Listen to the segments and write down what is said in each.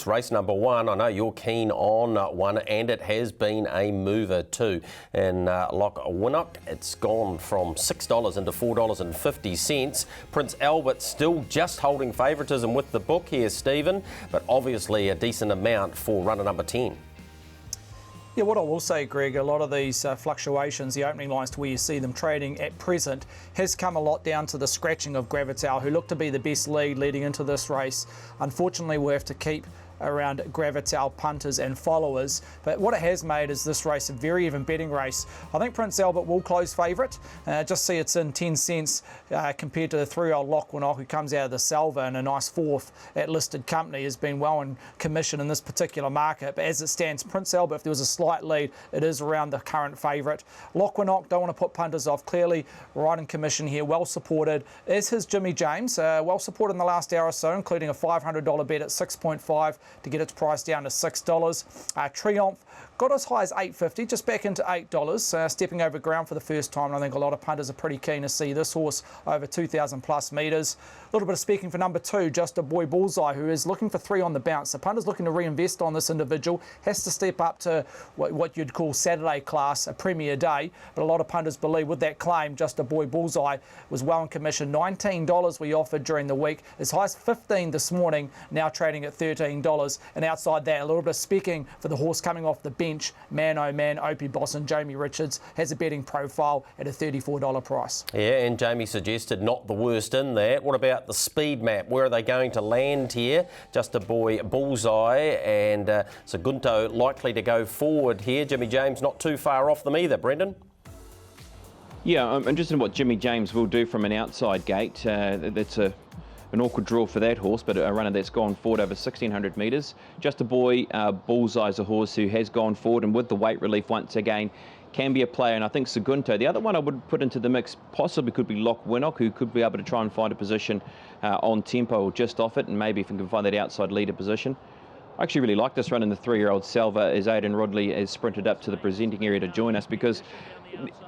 Race number one, I know you're keen on one, and it has been a mover too. In Loch Winnock, it's gone from $6 into $4.50. Prince Albert still just holding favouritism with the book here, Stephen, but obviously a decent amount for runner number 10. Yeah, what I will say, Greg, a lot of these fluctuations, the opening lines to where you see them trading at present, has come a lot down to the scratching of Gravital, who looked to be the best lead leading into this race. Unfortunately, we'll have to keep around Gravital punters and followers, but what it has made is this race a very even betting race. I think Prince Albert will close favourite. Just see it's in 10 cents compared to the 3-year-old Loch Winnock, who comes out of the Salva and a nice fourth at listed company, has been well in commission in this particular market. But as it stands, Prince Albert, if there was a slight lead, it is around the current favourite. Loch Winnock, don't want to put punters off, clearly right in commission here, well supported. Is his Jimmy James, well supported in the last hour or so, including a $500 bet at 6.5 to get its price down to $6. Triumph got as high as $8.50, just back into $8, stepping over ground for the first time. And I think a lot of punters are pretty keen to see this horse over 2,000 plus metres. A little bit of speaking for number 2, Just a Boy Bullseye, who is looking for 3 on the bounce. The punter's looking to reinvest on this individual, has to step up to what you'd call Saturday class, a premier day. But a lot of punters believe with that claim, Just a Boy Bullseye was well in commission. $19 we offered during the week, as high as $15 this morning, now trading at $13. And outside that, a little bit of speaking for the horse coming off the bench, Man Oh Man, Opie Boss and Jamie Richards, has a betting profile at a $34 price. Yeah, and Jamie suggested not the worst in that. What about the speed map? Where are they going to land here? Just a Boy Bullseye and Sagunto likely to go forward here. Jimmy James not too far off them either, Brendan. Yeah, I'm interested in what Jimmy James will do from an outside gate. That's an awkward draw for that horse, but a runner that's gone forward over 1,600 metres. Just a Boy Bullseye's a horse who has gone forward, and with the weight relief once again, can be a player. And I think Sagunto, the other one I would put into the mix, possibly could be Loch Winnock, who could be able to try and find a position on tempo or just off it, and maybe if we can find that outside leader position. I actually really like this run in the 3-year-old Salva as Aidan Rodley has sprinted up to the presenting area to join us, because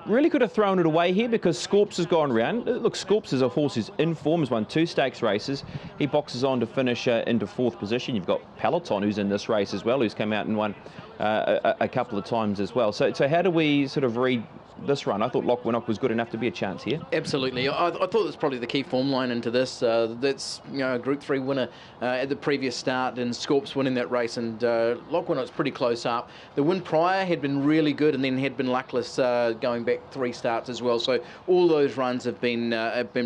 really could have thrown it away here because Scorps has gone round. Look, Scorps is a horse who's in form, has won 2 stakes races. He boxes on to finish into 4th position. You've got Peloton, who's in this race as well, who's come out and won a couple of times as well. So how do we sort of read this run? I thought Loch Winnock was good enough to be a chance here. Absolutely. I thought that's probably the key form line into this. That's a Group 3 winner at the previous start, and Scorps winning that race, and Loch Winnock's pretty close up. The win prior had been really good, and then had been luckless going back 3 starts as well. So all those runs have been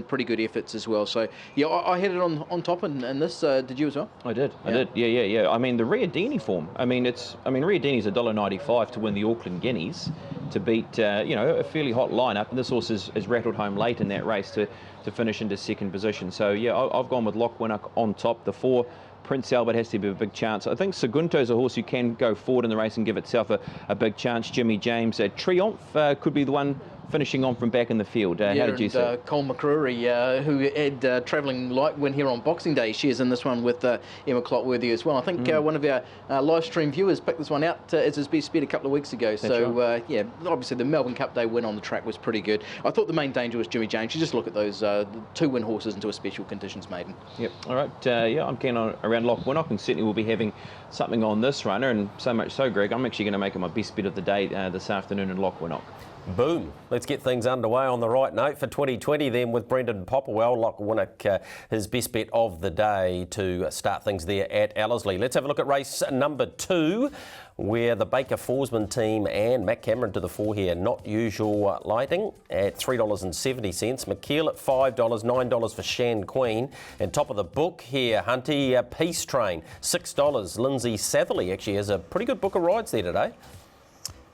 pretty good efforts as well. So yeah, I had it on top in this. Did you as well? I did. Yeah. I mean, the Riadini form. Riadini's $1.95 to win the Auckland Guineas, to beat a fairly hot lineup, and this horse is rattled home late in that race to finish into 2nd position. So yeah, I've gone with Loch Winnock on top. The 4, Prince Albert, has to be a big chance. I think Sagunto's a horse who can go forward in the race and give itself a big chance. Jimmy James, Triumph could be the one finishing on from back in the field. How did you see? Cole McCrory, who had travelling light win here on Boxing Day, shares in this one with Emma Clotworthy as well. I think one of our live stream viewers picked this one out as his best bet a couple of weeks ago. So right. Yeah, obviously the Melbourne Cup Day win on the track was pretty good. I thought the main danger was Jimmy James. You just look at those 2 win horses into a special conditions maiden. Yep. All right. Yeah, I'm keen on around Loch Winnock, and certainly we'll be having something on this runner, and so much so, Greg, I'm actually going to make it my best bet of the day this afternoon in Loch Winnock. Boom. Let's get things underway on the right note for 2020 then with Brendan Popperwell. Loch Winnock, his best bet of the day to start things there at Ellerslie. Let's have a look at race number 2, where the Baker Forsman team and Matt Cameron to the fore here. Not usual lighting at $3.70. McKeel at $5, $9 for Shan Queen. And top of the book here, Hunty, Peace Train, $6. Lindsay Satherley actually has a pretty good book of rides there today.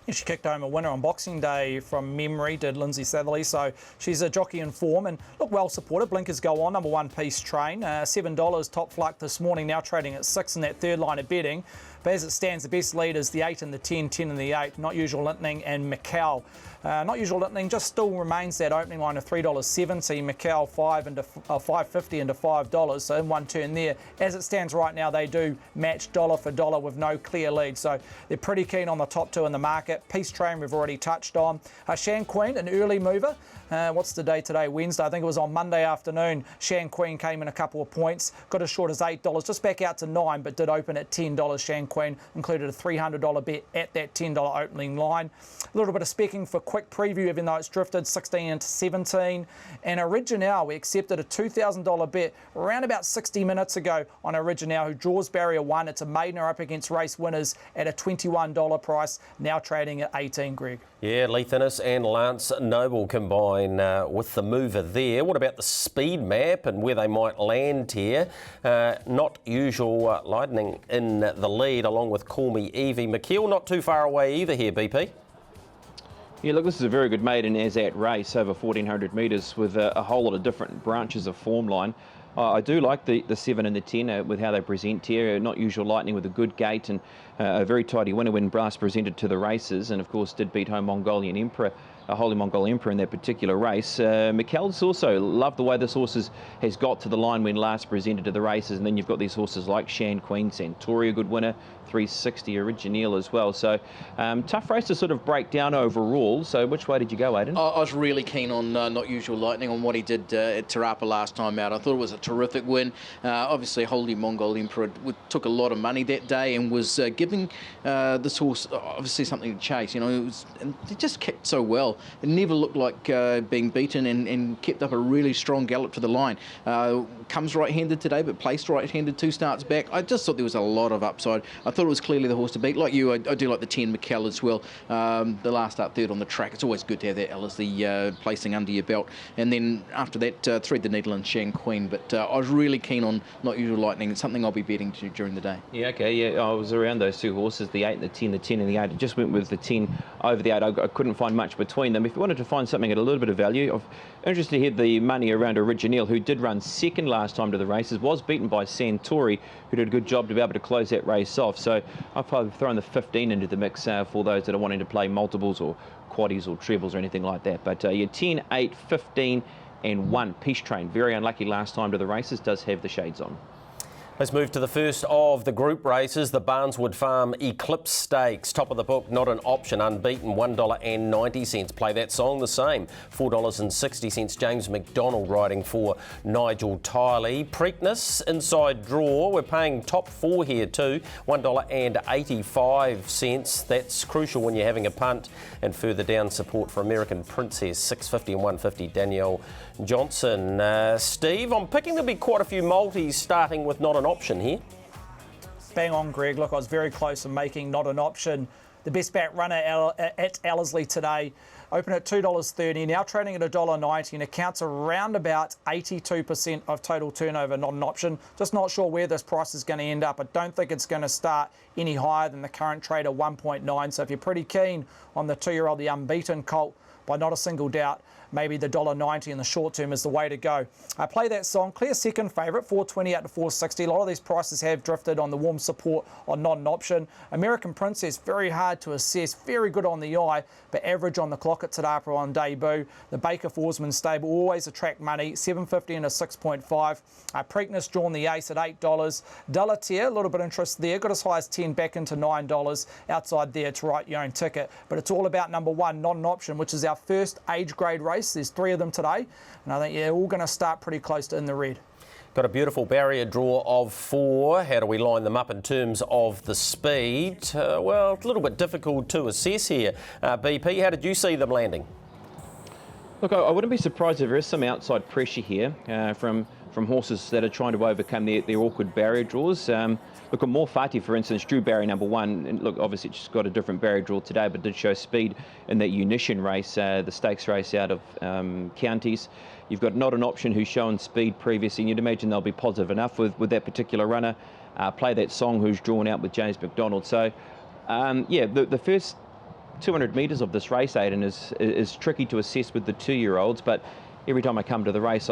Yeah, she kicked home a winner on Boxing Day from memory, did Lindsay Satherley. So she's a jockey in form and look well supported. Blinkers go on. Number 1, Peace Train. $7 top fluck this morning, now trading at 6 in that 3rd line of betting. But as it stands, the best leaders, the 8 and the 10, 10 and the 8, Not Usual Lightning and Macau. Not Usual Lightning just still remains that opening line of $3.70, Macau $5.50 into $5, so in one turn there. As it stands right now, they do match dollar for dollar with no clear lead, so they're pretty keen on the top two in the market. Peace Train we've already touched on. Shan Queen, an early mover. What's the day today? Wednesday. I think it was on Monday afternoon. Shan Queen came in a couple of points, got as short as $8, just back out to $9, but did open at $10. Shan Queen included a $300 bet at that $10 opening line. A little bit of specking for quick preview, even though it's drifted 16 into 17. And Original, we accepted a $2,000 bet around about 60 minutes ago on Original, who draws barrier 1. It's a maidener up against race winners at a $21 price, now trading at 18, Greg. Yeah, Lee Thinnis and Lance Noble combine with the mover there. What about the speed map and where they might land here? Not Usual Lightning in the lead, along with Call Me Evie. McKeel not too far away either here, BP. Yeah, look, this is a very good maiden as at race, over 1,400 metres with a whole lot of different branches of form line. I do like the 7 and the 10 with how they present here. Not Usual Lightning with a good gate and a very tidy winner when Brass presented to the races, and of course did beat home Mongolian Emperor, Holy Mongol Emperor in that particular race. McKeld's also loved the way this horse has got to the line when last presented to the races, and then you've got these horses like Shan Queen, Centauri, a good winner, 360 Original as well. So tough race to sort of break down overall. So which way did you go, Aidan? I was really keen on Not Usual Lightning, on what he did at Te Rapa last time out. I thought it was a terrific win. Obviously, Holy Mongol Emperor took a lot of money that day and was giving this horse obviously something to chase. You know, it just kept so well. It never looked like being beaten and kept up a really strong gallop to the line. Comes right-handed today, but placed right-handed 2 starts back. I just thought there was a lot of upside. I thought it was clearly the horse to beat. Like you, I do like the 10 McKell as well. The last start third on the track. It's always good to have that Ellerslie placing under your belt. And then after that, thread the needle and Shan Queen. But I was really keen on Not Usual Lightning. It's something I'll be betting to during the day. Yeah, okay, yeah, I was around those 2 horses, the 8 and the 10, the 10 and the 8. I just went with the 10 over the 8. I couldn't find much between them. If you wanted to find something at a little bit of value, I'm interested to hear the money around Original, who did run second last time to the races, was beaten by Centauri, who did a good job to be able to close that race off. So I've probably thrown the 15 into the mix for those that are wanting to play multiples or quaddies or trebles or anything like that. But yeah, 10, 8, 15 and 1. Peace Train, very unlucky last time to the races, does have the shades on. Let's move to the first of the group races, the Barneswood Farm Eclipse Stakes. Top of the book, not an option, unbeaten, $1.90. Play that song the same, $4.60. James McDonald riding for Nigel Tiley. Preakness, inside draw. We're paying top 4 here too, $1.85. That's crucial when you're having a punt. And further down, support for American Princess, $6.50 and $1.50. Danielle Johnson. Steve, I'm picking there'll be quite a few multis starting with not an option here. Bang on, Greg. Look, I was very close in making not an option. The best back runner at Ellerslie today, open at $2.30, now trading at $1.90 and accounts around about 82% of total turnover, not an option. Just not sure where this price is going to end up. I don't think it's going to start any higher than the current trade at 1.9. So if you're pretty keen on the 2-year-old, the unbeaten colt, by not a single doubt, maybe the $1.90 in the short term is the way to go. I play that song. Clear second favourite, $4.20 out to $4.60. A lot of these prices have drifted on the warm support on not an option. American Princess, very hard to assess, very good on the eye, but average on the clock at Te Rapa on debut. The Baker Forsman stable always attract money, $7.50 and a 6.5. Preakness drawn the ace at $8. Delatier, a little bit of interest there, got as high as 10 back into $9. Outside there to write your own ticket. But it's all about number 1, not an option, which is our first age grade race. There's 3 of them today, and I think they're all going to start pretty close to in the red. Got a beautiful barrier draw of 4. How do we line them up in terms of the speed? Well, it's a little bit difficult to assess here. BP, how did you see them landing? Look, I wouldn't be surprised if there is some outside pressure here from horses that are trying to overcome their awkward barrier draws. Look, at More Fati, for instance, drew barrier number 1. And look, obviously it's just got a different barrier draw today, but did show speed in that Unition race, the stakes race out of counties. You've got Not an Option, who's shown speed previously, and you'd imagine they'll be positive enough with that particular runner. Play that song, who's drawn out with James McDonald. So, yeah, the first 200 metres of this race, Aidan, is tricky to assess with the 2-year-olds, but every time I come to the race,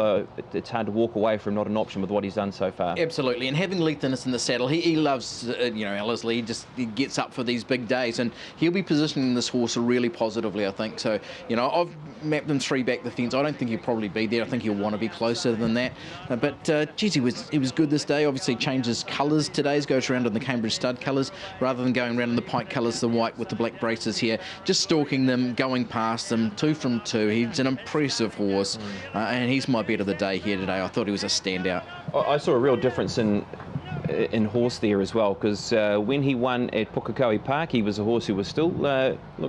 it's hard to walk away from not an option with what he's done so far. Absolutely, and having Lethinus in the saddle, he loves, Ellerslie. He gets up for these big days, and he'll be positioning this horse really positively, I think. So, I've mapped him 3 back the fence. I don't think he'll probably be there. I think he'll want to be closer than that. But geez, he was good this day. Obviously, changes colours today. He goes around in the Cambridge stud colours rather than going around in the Pike colours, the white with the black braces here. Just stalking them, going past them, 2 from 2. He's an impressive horse. And he's my bet of the day here today. I thought he was a standout. I saw a real difference in horse there as well, because when he won at Pukekohe Park, he was a horse who was still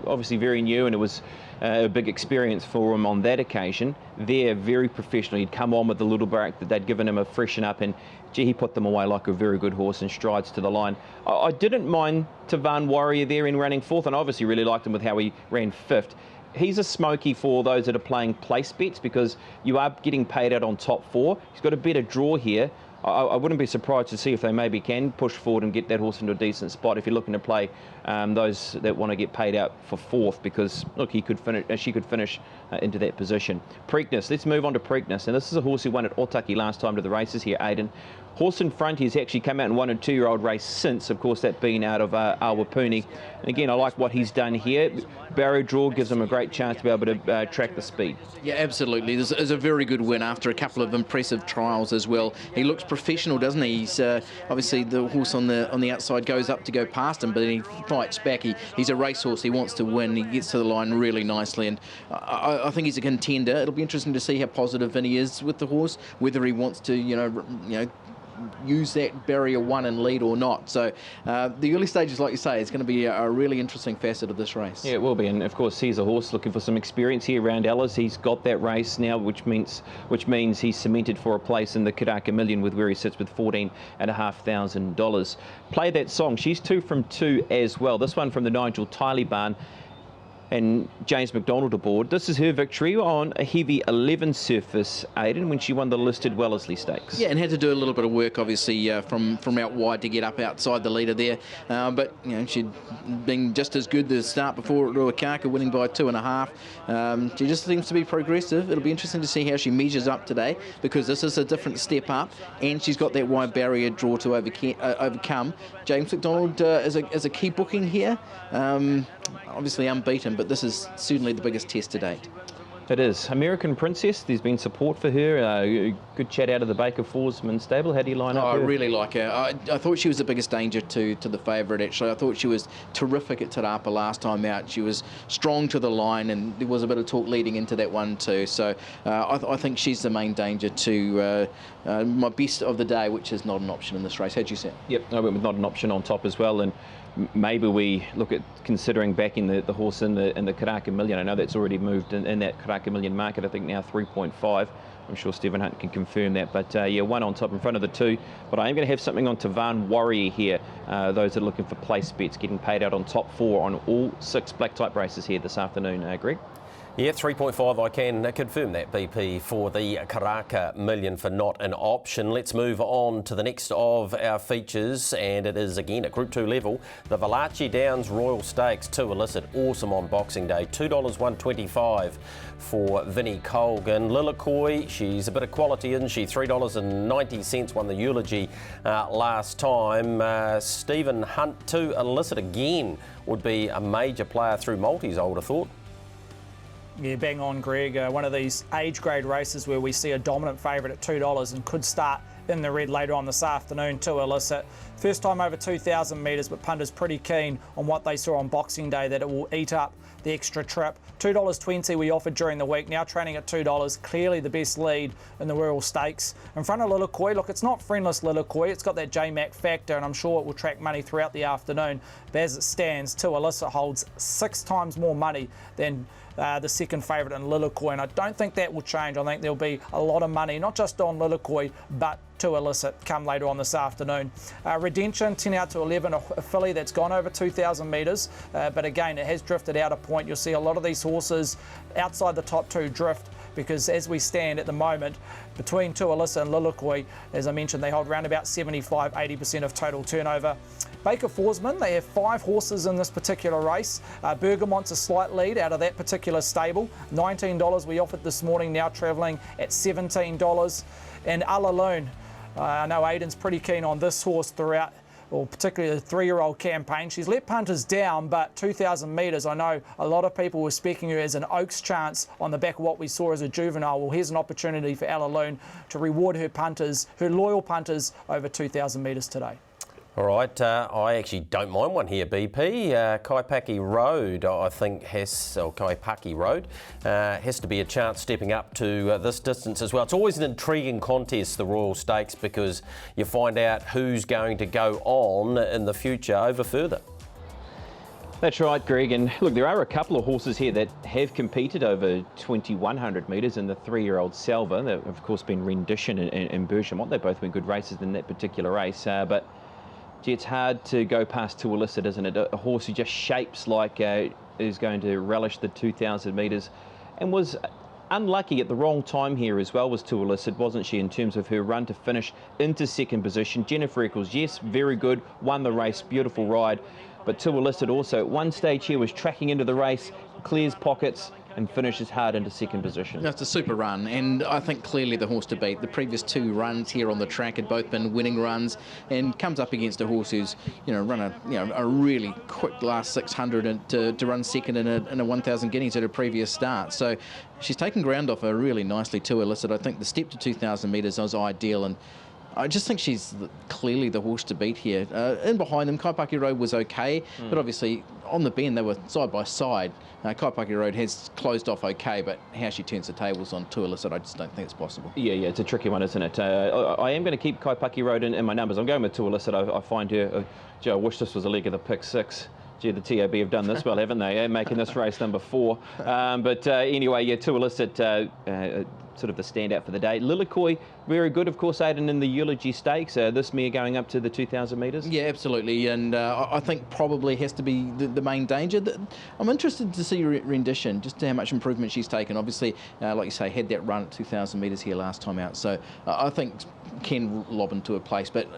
obviously very new, and it was a big experience for him on that occasion. They're very professional. He'd come on with the little barrack that they'd given him a freshen up, and gee, he put them away like a very good horse and strides to the line. I didn't mind Tavan Warrior there in running 4th, and I obviously really liked him with how he ran 5th. He's a smoky for those that are playing place bets, because you are getting paid out on top 4. He's got a better draw here. I wouldn't be surprised to see if they maybe can push forward and get that horse into a decent spot if you're looking to play those that want to get paid out for 4th, because look, she could finish into that position. Preakness, let's move on to Preakness, and this is a horse who won at Otaki last time to the races here, Aidan. Horse in front, he's actually come out and won a 2-year-old race since, of course, that being out of Awapuni. And again, I like what he's done here. Barrow draw gives him a great chance to be able to track the speed. Yeah, absolutely. This is a very good win after a couple of impressive trials as well. He looks professional, doesn't he? He's obviously the horse on the outside goes up to go past him, but he fights back. He's a racehorse. He wants to win. He gets to the line really nicely, and I think he's a contender. It'll be interesting to see how positive Vinny is with the horse, whether he wants to, use that barrier 1 and lead or not. So the early stages, like you say, is going to be a really interesting facet of this race. Yeah, it will be, and of course he's a horse looking for some experience here around Ellerslie. He's got that race now, which means he's cemented for a place in the Karaka Million with where he sits with $14,500. Play that song. She's 2 from 2 as well. This one from the Nigel Tiley barn, and James McDonald aboard. This is her victory on a heavy 11 surface, Aidan, when she won the listed Wellesley Stakes. Yeah, and had to do a little bit of work, obviously, from out wide to get up outside the leader there. But she'd been just as good the start before at Ruakaka, winning by 2.5. She just seems to be progressive. It'll be interesting to see how she measures up today, because this is a different step up, and she's got that wide barrier draw to overcome. James McDonald is a key booking here. Obviously unbeaten, but this is certainly the biggest test to date. It is. American Princess, there's been support for her. Good chat out of the Baker Forsman stable. How do you line up I her? really like her. I thought she was the biggest danger to the favourite, actually. I thought she was terrific at Te Rapa last time out. She was strong to the line, and there was a bit of talk leading into that one too. So I think she's the main danger to my best of the day, which is not an option in this race. How'd you say? Yep, I went with not an option on top as well, and maybe we look at considering backing the horse in the Karaka Million. I know that's already moved in that Karaka Million market, I think now 3.5. I'm sure Stephen Hunt can confirm that. But yeah, 1 on top in front of the 2. But I am going to have something on Tavan Warrior here. Those that are looking for place bets, getting paid out on top 4 on all 6 black type races here this afternoon. Greg? Yeah, 3.5, I can confirm that, BP, for the Karaka Million for not an option. Let's move on to the next of our features, and it is again at Group 2 level. The Valachi Downs Royal Stakes, 2 illicit, awesome on Boxing Day. $2.125 for Vinnie Colgan. Lilakoi, she's a bit of quality, isn't she? $3.90, won the Eulogy last time. Stephen Hunt, 2 illicit again, would be a major player through multis, I would have thought. Yeah, bang on, Greg. One of these age grade races where we see a dominant favourite at $2 and could start in the red later on this afternoon. 2 illicit. First time over 2,000 metres, but punters pretty keen on what they saw on Boxing Day, that it will eat up the extra trip. $2.20 we offered during the week, now training at $2. Clearly the best lead in the Royal Stakes. In front of Lilakoi, look, it's not friendless Lilakoi. It's got that J-Mac factor, and I'm sure it will track money throughout the afternoon. But as it stands, 2 illicit holds 6 times more money than the second favourite in Lilakoi, and I don't think that will change. I think there'll be a lot of money, not just on Lilakoi, but 2 illicit come later on this afternoon. Redemption, 10 out to 11, a filly that's gone over 2,000 metres, but again, it has drifted out a point. You'll see a lot of these horses outside the top 2 drift, because as we stand at the moment, between 2 illicit and Lilakoi, as I mentioned, they hold around about 75-80% of total turnover. Baker Forsman, they have 5 horses in this particular race. Bergamont's a slight lead out of that particular stable. $19 we offered this morning, now travelling at $17. And Ellerslie, I know Aidan's pretty keen on this horse throughout, or particularly the 3-year-old campaign. She's let punters down, but 2,000 metres, I know a lot of people were speaking her as an Oaks chance on the back of what we saw as a juvenile. Well, here's an opportunity for Ellerslie to reward her punters, her loyal punters, over 2,000 metres today. All right, I actually don't mind one here, BP. Kaipaki Road, I think, Kaipaki Road, has to be a chance stepping up to this distance as well. It's always an intriguing contest, the Royal Stakes, because you find out who's going to go on in the future over further. That's right, Greg. And look, there are a couple of horses here that have competed over 2,100 metres in the 3-year-old Salva. They've, of course, been Rendition and Bergamont. They've both been good races in that particular race. But gee, it's hard to go past Too Illicit, isn't it? A horse who just shapes like is going to relish the 2,000 metres, and was unlucky at the wrong time here as well, was Too Illicit, wasn't she, in terms of her run to finish into second position. Jennifer Eccles, yes, very good, won the race, beautiful ride, but Too Illicit also at one stage here was tracking into the race, clears pockets, and finishes hard into second position. That's a super run, and I think clearly the horse to beat. The previous 2 runs here on the track had both been winning runs, and comes up against a horse who's run a really quick last 600 and to run second in a 1,000 guineas at a previous start. So she's taken ground off her really nicely. Too Illicit. I think the step to 2,000 metres was ideal, and I just think she's clearly the horse to beat here. In behind them, Kaipaki Road was okay, but obviously on the bend they were side by side. Kaipaki Road has closed off okay, but how she turns the tables on Too Illicit, I just don't think it's possible. Yeah, it's a tricky one, isn't it? I am going to keep Kaipaki Road in my numbers. I'm going with Too Illicit. I find her, I wish this was a leg of the pick 6. Gee, the TAB have done this well, haven't they? Making this race number 4. But anyway, Too Illicit, sort of the standout for the day. Lilikoi, very good, of course, Aidan, in the Eulogy Stakes. This mare going up to the 2,000 metres. Yeah, absolutely, and I think probably has to be the main danger. I'm interested to see Rendition, just how much improvement she's taken. Obviously, like you say, had that run at 2,000 metres here last time out, so I think can lob into a place, but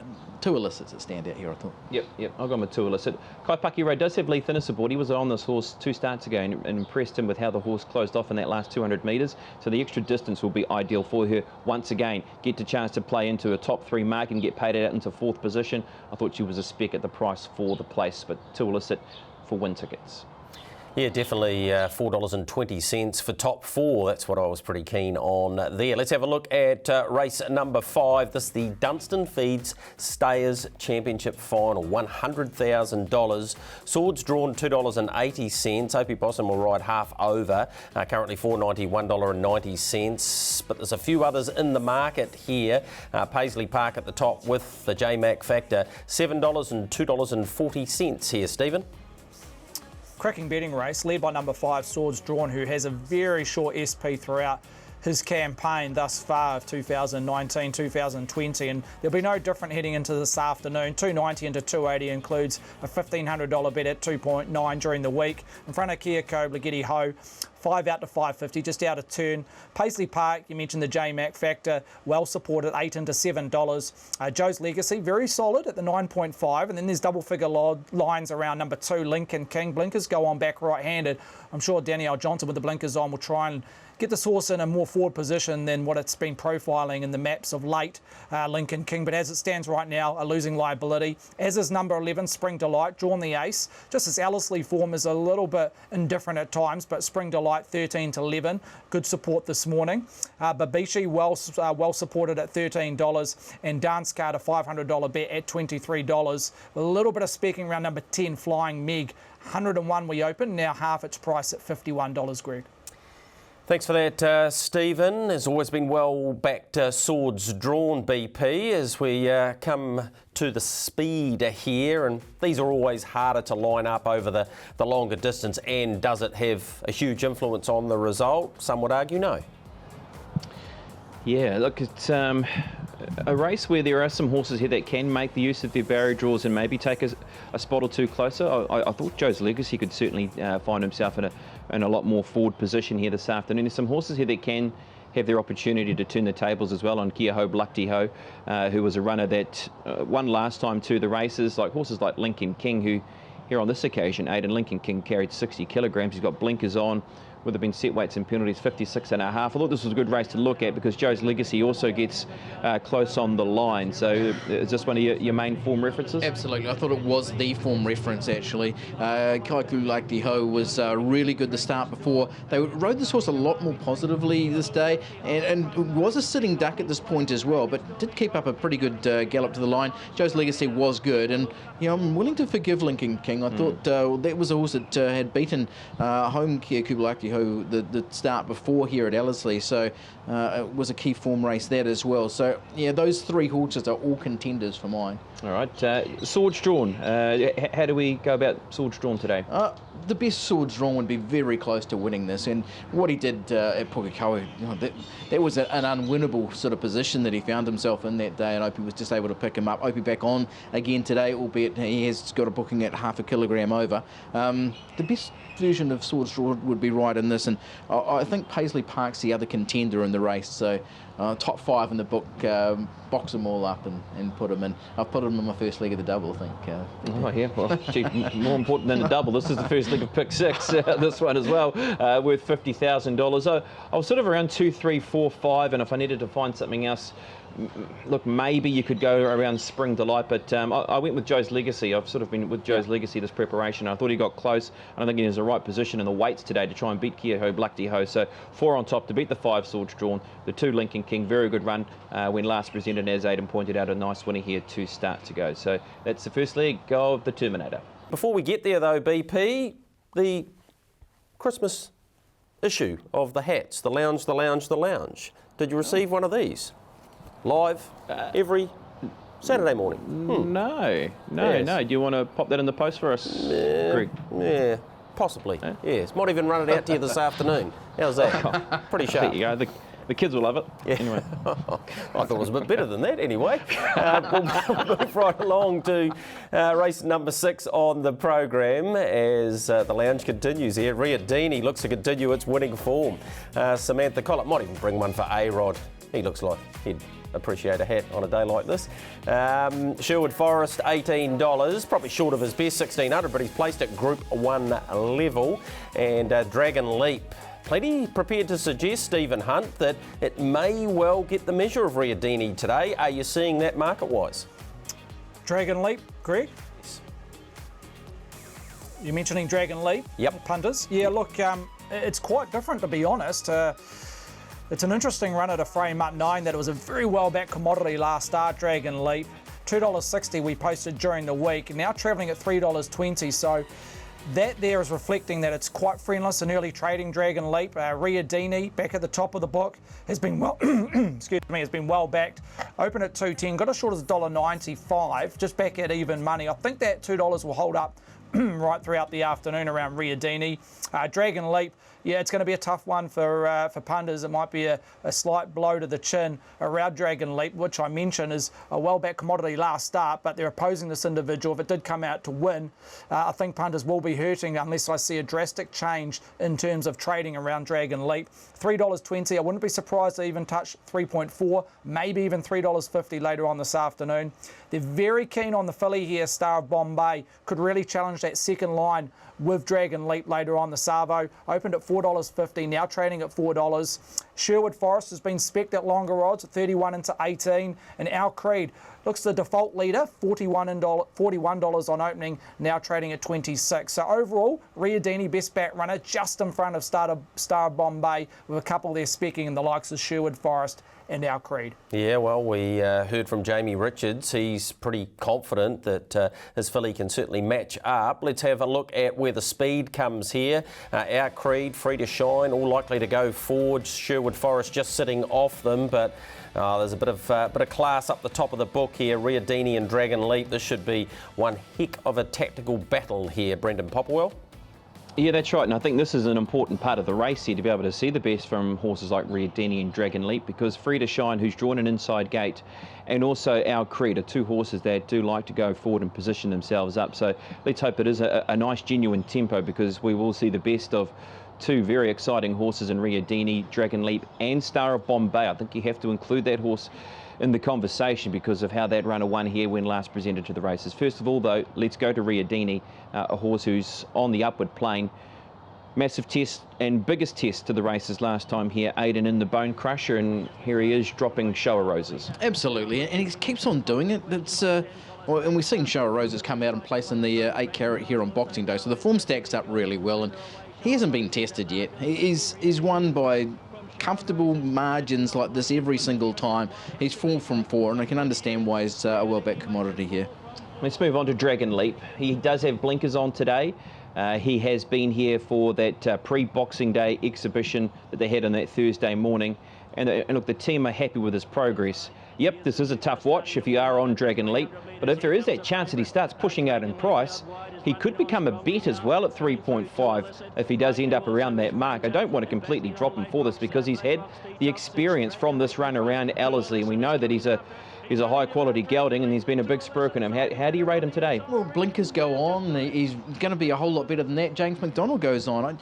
Too Illicit's a standout here, I thought. Yep, I'll go with Too Illicit. Kaipaki Road does have Lee Thinnis aboard. He was on this horse 2 starts ago and impressed him with how the horse closed off in that last 200 metres. So the extra distance will be ideal for her once again. Get the chance to play into a top 3 mark and get paid out into 4th position. I thought she was a spec at the price for the place, but Too Illicit for win tickets. Yeah, definitely $4.20 for top 4. That's what I was pretty keen on there. Let's have a look at race number 5. This is the Dunstan Feeds Stayers Championship Final, $100,000. Swords drawn $2.80. Opie Possum will ride half over, currently $4.90, $1.90. But there's a few others in the market here. Paisley Park at the top with the J-Mac factor, $7 and $2.40 here, Stephen. Cracking betting race, led by number 5, Swords Drawn, who has a very short SP throughout his campaign thus far of 2019-2020, and there'll be no different heading into this afternoon. $2.90 into $2.80 includes a $1,500 bet at 2.9 during the week. In front of Kia Cobra, Giddy Ho, 5 out to 550, just out of turn. Paisley Park, you mentioned the J-Mac factor, well supported, $8 into $7. Joe's Legacy, very solid at the 9.5, and then there's double figure lines around number 2, Lincoln King. Blinkers go on back right-handed. I'm sure Danielle Johnson with the blinkers on will try and get this horse in a more forward position than what it's been profiling in the maps of late, Lincoln King. But as it stands right now, a losing liability, as is number 11, Spring Delight, drawn the ace. Just as Ellerslie form is a little bit indifferent at times, but Spring Delight 13 to 11, good support this morning. Babishi well supported at $13, and Dance Card a $500 bet at $23. A little bit of speaking around number 10, Flying Meg, 101 we open, now half its price at $51, Greg. Thanks for that, Stephen. Has always been well-backed Swords Drawn, BP, as we come to the speed here. And these are always harder to line up over the longer distance. And does it have a huge influence on the result? Some would argue no. Yeah, look, it's a race where there are some horses here that can make the use of their barrier draws and maybe take a spot or two closer. I thought Joe's Legacy could certainly find himself in a lot more forward position here this afternoon. There's some horses here that can have their opportunity to turn the tables as well on Kia Ho Blakti Ho, who was a runner that won last time to the races, like horses like Lincoln King, who here on this occasion, Aidan Lincoln King carried 60 kilograms. He's got blinkers on. Would have been set weights and penalties 56.5. I thought this was a good race to look at because Joe's Legacy also gets close on the line. So is this one of your main form references? Absolutely. I thought it was the form reference, actually. Kaiku Lakti Ho was really good to start before. They rode this horse a lot more positively this day and was a sitting duck at this point as well, but did keep up a pretty good gallop to the line. Joe's Legacy was good, and I'm willing to forgive Lincoln King. I thought that was a horse that had beaten home Kia Kubalaki Ho the start before here at Ellerslie, so it was a key form race that as well. So yeah, those three horses are all contenders for mine. All right, swords drawn. How do we go about swords drawn today? The best swords drawn would be very close to winning this, and what he did at Pukekohe, that was an unwinnable sort of position that he found himself in that day, and Opie was just able to pick him up. Opie back on again today, albeit he has got a booking at 0.5 kilogram over. The best version of swords drawn would be right in this, and I think Paisley Park's the other contender in the race, so top 5 in the book, box them all up and put them in. I've put them in my first leg of the double, I think. Oh yeah, well, gee, more important than the double. This is the first leg of pick 6, this one as well, worth $50,000. I was sort of around 2, 3, 4, 5, and if I needed to find something else, look, maybe you could go around Spring Delight, but I went with Joe's Legacy. I've sort of been with Joe's Legacy this preparation. I thought he got close. I don't think he has the right position in the weights today to try and beat Kia Ho Blakti Ho. So 4 on top to beat the 5 swords drawn. The 2 Lincoln King, very good run when last presented, as Aidan pointed out, a nice winner here to start to go. So that's the first leg of the Terminator. Before we get there though, BP, the Christmas issue of the hats, the lounge, the lounge, the lounge. Did you receive one of these? Live every Saturday morning. No. Do you want to pop that in the post for us, Greg? Yeah, possibly. Yes, might even run it out to you this afternoon. How's that? Pretty sharp. There you go. The kids will love it. Yeah. Anyway. I thought it was a bit better than that anyway. We'll move right along to race number 6 on the program as the lounge continues here. Ria Deeney looks to continue its winning form. Samantha Collett might even bring one for A-Rod. He looks like he'd appreciate a hat on a day like this. Sherwood Forest, $18, probably short of his best, $1,600, but he's placed at Group 1 level. And Dragon Leap, plenty prepared to suggest, Stephen Hunt, that it may well get the measure of Ria Deeney today. Are you seeing that market-wise? Dragon Leap, Greg? Yes. You're mentioning Dragon Leap? Yep. Punters? Yeah, look, it's quite different, to be honest. It's an interesting runner to frame up, knowing that it was a very well-backed commodity last start, Dragon Leap. $2.60 we posted during the week, now travelling at $3.20, so that there is reflecting that it's quite friendless in early trading, Dragon Leap. Ria Deeney, back at the top of the book, has been well, has been well backed. Open at $2.10, got as short as $1.95, just back at even money. I think that $2 will hold up right throughout the afternoon around Ria Deeney. Dragon Leap, yeah, it's going to be a tough one for punters. It might be a slight blow to the chin around Dragon Leap, which I mentioned is a well-backed commodity last start, but they're opposing this individual. If it did come out to win, I think punters will be hurting unless I see a drastic change in terms of trading around Dragon Leap. $3.20, I wouldn't be surprised to even touch 3.4, maybe even $3.50 later on this afternoon. They're very keen on the filly here, Star of Bombay. Could really challenge that second line with Dragon Leap later on. The Savo opened at $4.50, now trading at $4. Sherwood Forest has been specced at longer odds at 31 into 18, and Our Creed looks the default leader, $41 on opening, now trading at 26. So overall, Ria Deeney, best back runner, just in front of Star of Bombay, with a couple there specking in the likes of Sherwood Forest and Our Creed. Yeah, well, we heard from Jamie Richards. He's pretty confident that his filly can certainly match up. Let's have a look at where the speed comes here. Our Creed, free to shine, all likely to go forward. Sherwood Forest just sitting off them, but there's a bit of class up the top of the book here. Ria Deeney and Dragon Leap. This should be one heck of a tactical battle here, Brendan Popwell. Yeah, that's right, and I think this is an important part of the race here to be able to see the best from horses like Ria Deeney and Dragon Leap, because Free to Shine, who's drawn an inside gate, and also Our Creed are two horses that do like to go forward and position themselves up. So let's hope it is a nice, genuine tempo, because we will see the best of two very exciting horses in Riadini, Dragon Leap and Star of Bombay. I think you have to include that horse in the conversation because of how that runner won here when last presented to the races. First of all, though, let's go to Riadini, a horse who's on the upward plane. Massive test and biggest test to the races last time here, Aiden in the Bone Crusher, and here he is dropping Show of Roses. Absolutely, and he keeps on doing it. It's well, and we've seen Show of Roses come out and place in the 8 carat here on Boxing Day, so the form stacks up really well, and he hasn't been tested yet. He's won by comfortable margins like this every single time. He's 4 from 4, and I can understand why he's a well-backed commodity here. Let's move on to Dragon Leap. He does have blinkers on today. He has been here for that pre-Boxing Day exhibition that they had on that Thursday morning. And look, the team are happy with his progress. Yep, this is a tough watch if you are on Dragon Leap, but if there is that chance that he starts pushing out in price, he could become a bet as well at 3.5 if he does end up around that mark. I don't want to completely drop him for this because he's had the experience from this run around Ellerslie, and we know that he's a high quality gelding and he's been a big spruik in him. How do you rate him today? Well, blinkers go on. He's going to be a whole lot better than that. James McDonald goes on.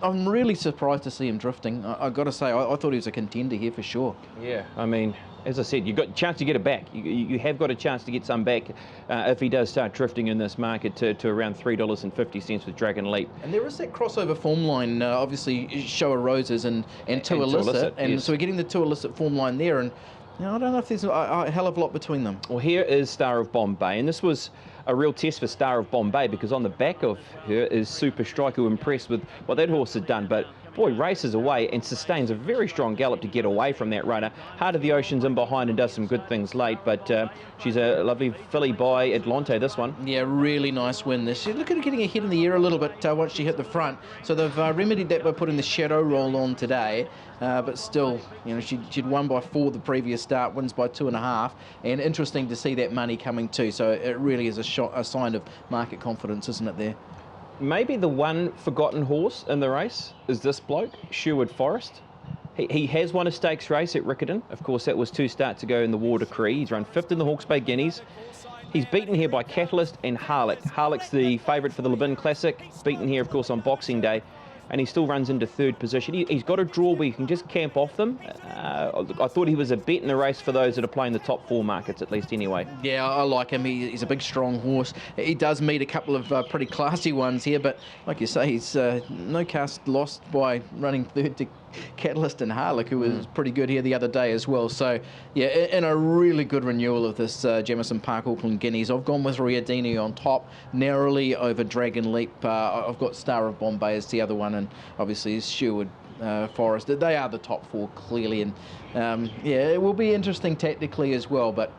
I'm really surprised to see him drifting. I've got to say, I thought he was a contender here for sure. Yeah, I mean, as I said, you've got a chance to get it back. You have got a chance to get some back if he does start drifting in this market to around $3.50 with Dragon Leap. And there is that crossover form line, obviously, Show of Roses and Two Illicit. And yes. so we're getting the Two Illicit form line there. And I don't know if there's a hell of a lot between them. Well, here is Star of Bombay, and this was a real test for Star of Bombay because on the back of her is Super Strike, who impressed with what that horse had done, but boy, races away and sustains a very strong gallop to get away from that runner. Heart of the Ocean's in behind and does some good things late, but she's a lovely filly by Atlante, this one. Yeah, really nice win this. Look at her getting ahead in the air a little bit once she hit the front. So they've remedied that by putting the shadow roll on today. But still, she'd won by 4 the previous start, wins by 2.5, and interesting to see that money coming too. So it really is a sign of market confidence, isn't it there? Maybe the one forgotten horse in the race is this bloke, Sherwood Forest. He has won a stakes race at Riccarton. Of course, that was 2 starts ago in the Water Cree. He's run 5th in the Hawke's Bay Guineas. He's beaten here by Catalyst and Harlech. Harlech's the favourite for the Levin Classic, beaten here, of course, on Boxing Day. And he still runs into 3rd position. He's got a draw where you can just camp off them. I thought he was a bet in the race for those that are playing the top 4 markets, at least anyway. Yeah, I like him. He's a big, strong horse. He does meet a couple of pretty classy ones here, but like you say, he's no cast lost by running 3rd to Catalyst and Harlech, who was pretty good here the other day as well. So, yeah, in a really good renewal of this Jamison Park Auckland Guineas. I've gone with Riadini on top, narrowly over Dragon Leap. I've got Star of Bombay as the other one, and obviously Sherwood Forest. They are the top 4 clearly, and yeah, it will be interesting tactically as well, but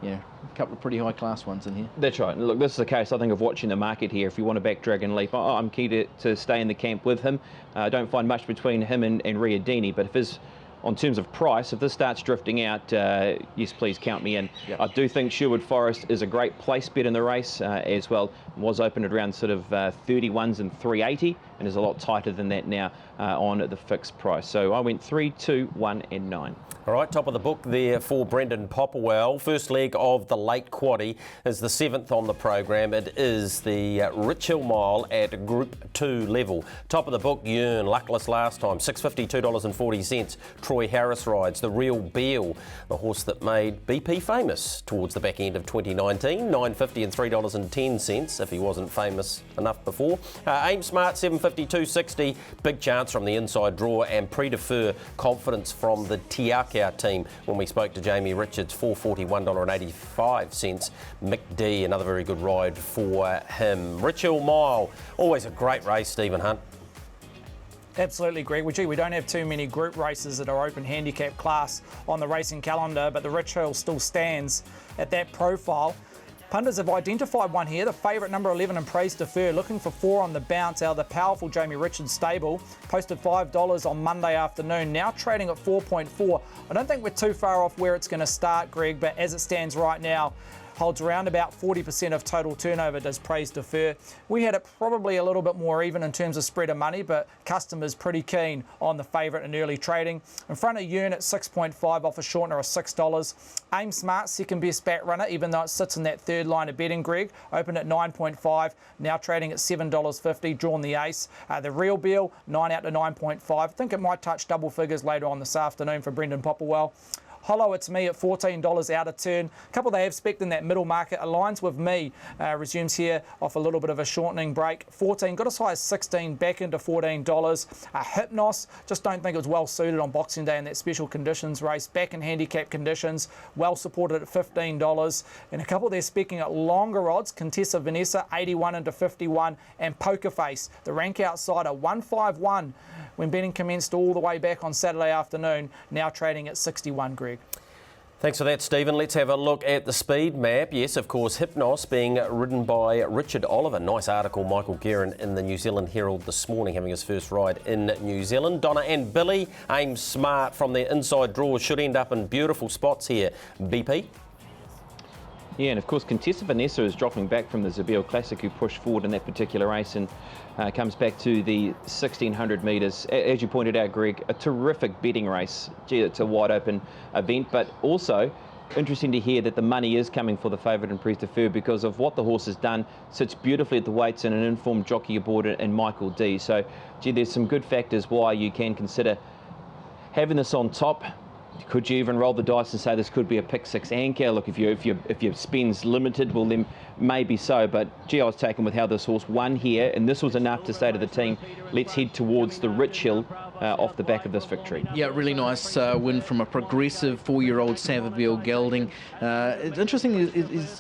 yeah, a couple of pretty high class ones in here. That's right. Look, this is the case, I think, of watching the market here. If you want to back Dragon Leap, I'm keen to stay in the camp with him. I don't find much between him and Riadini, but if his on terms of price, if this starts drifting out, yes, please count me in. Yep. I do think Sherwood Forest is a great place bet in the race as well. Was open at around sort of 31s and 380, and is a lot tighter than that now on the fixed price. So I went 3, 2, 1 and 9. All right, top of the book there for Brendan Popplewell. First leg of the late quaddie is the 7th on the program. It is the Rich Hill Mile at Group 2 level. Top of the book, Yearn, luckless last time, $6.50, $2.40. Troy Harris rides the Real Beal, the horse that made BP famous towards the back end of 2019, $9.50 and $3.10 if he wasn't famous enough before. Aim Smart, $7.50, $2.60. Big chance from the inside draw, and Predefer confidence from the Tiaka team when we spoke to Jamie Richards, $4.40, $1.85. Mick D, another very good ride for him. Rich Hill Mile, always a great race, Stephen Hunt. Absolutely, Greg. Well, gee, we don't have too many group races that are open handicap class on the racing calendar, but the Rich Hill still stands at that profile. Punters have identified one here, the favourite number 11 in Praise Defer, looking for 4 on the bounce out of the powerful Jamie Richards stable. Posted $5 on Monday afternoon, now trading at 4.4. I don't think we're too far off where it's going to start, Greg, but as it stands right now, holds around about 40% of total turnover, does Praise Defer. We had it probably a little bit more even in terms of spread of money, but customers pretty keen on the favourite in early trading. In front of Yearn at 6.5 off a shortener of $6. Aim Smart, second best back runner, even though it sits in that third line of betting, Greg. Opened at 9.5, now trading at $7.50, drawn the ace. The Real Bill, 9 out to 9.5. I think it might touch double figures later on this afternoon for Brendan Popplewell. Hollow It's Me at $14 out of turn. A couple they have spec in that middle market. Aligns With Me resumes here off a little bit of a shortening break. 14, got as high as 16, back into $14. Hypnos, just don't think it was well suited on Boxing Day in that special conditions race. Back in handicap conditions, well supported at $15. And a couple they're specking at longer odds. Contessa Vanessa, 81 into 51. And Poker Face, the rank outsider, 151 when betting commenced all the way back on Saturday afternoon, now trading at 61, Greg. Thanks for that, Stephen. Let's have a look at the speed map. Yes, of course, Hypnos being ridden by Richard Oliver. Nice article, Michael Guerin, in the New Zealand Herald this morning, having his first ride in New Zealand. Donna and Billy, Aim Smart from their inside draws, should end up in beautiful spots here. BP? Yeah, and of course Contessa Vanessa is dropping back from the Zabeel Classic, who pushed forward in that particular race, and comes back to the 1600 metres. As you pointed out, Greg, a terrific betting race. Gee, it's a wide open event, but also interesting to hear that the money is coming for the favourite in Praise Defer because of what the horse has done. Sits beautifully at the weights and an informed jockey aboard it and Michael D. So, gee, there's some good factors why you can consider having this on top. Could you even roll the dice and say this could be a pick six anchor? Look, if your spin's limited, well then maybe so. But gee, I was taken with how this horse won here, and this was enough to say to the team, let's head towards the Rich Hill off the back of this victory. Yeah, really nice win from a progressive 4-year-old Savabeel gelding. It's interesting,